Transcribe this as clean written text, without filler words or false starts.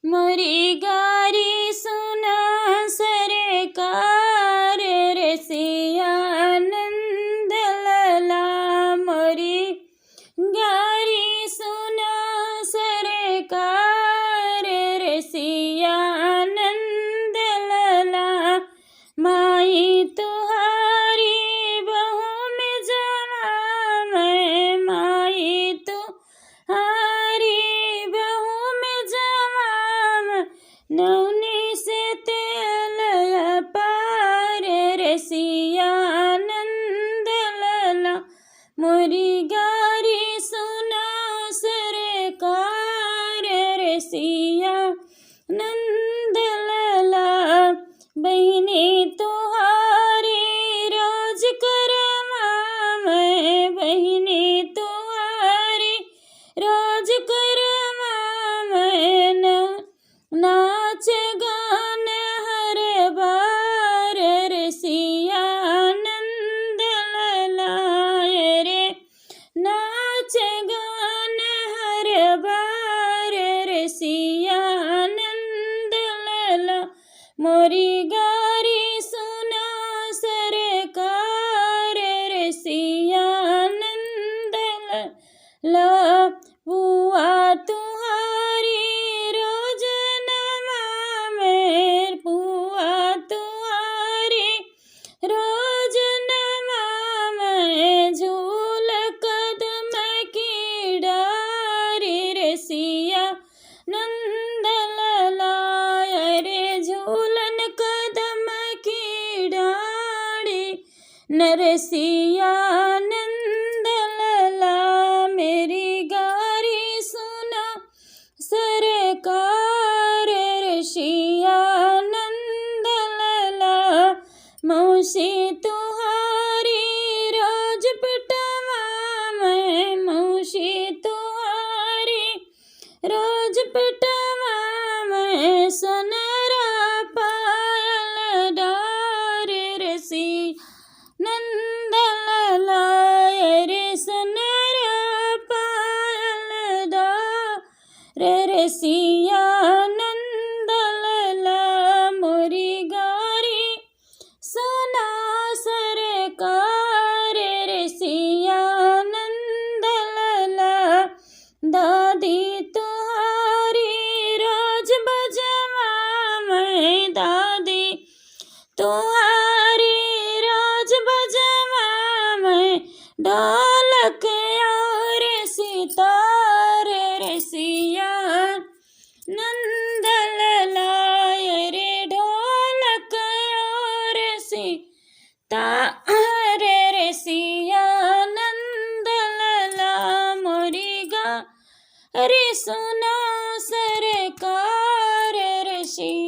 मोरी गारी सुना सरकार रसिया नंद लला। मोरी गारी सुना सरकार रसिया नंद लला। माई तुहारी बहु में जवा मैं, माई तुहारी बहु में जवा मैं। नौनी से तेल पार रसिया नंद लला। मोरी गारी सुना सरकार रसिया नंद लला। बहिनी तुहारी रोज करवा मैं, बहिनी तुहारी रोज करवा मैं। नाच गान हर बार रसिया नंद लला रे। नाच गान हर बार रसिया नंद लला। मोरी गारी सुना सरकार रसिया नंद लला। बुआ तुहारी रोज नवा मैं, बुआ तुहारी रोज नवा मैं। झूल कदम की डारी रसिया नंद लला रे। झूलन कदम की डाड़ी नरसिया नंद लला। मेरी गारी सुना सरकार रसिया नंद लला। मौसी तुहारी रोज पिटवा मैं, मौसी तुहारी रोज पिटवा मैं। सोनरा पायल डार रसिया नंद लला रे। सोनरा पायल डार रसिया नंद लला। मोरी गारी सुना सरकार रसिया नंद लला। दादी तुहारी रोज बजवा मैं, दादी तुहारी रोज बजवा मैं। ढोलक और सितार रसिया नंद लला रे। ढोलक और सितार रसिया नंद लला। मोरी गारी सुना सरकार रसिया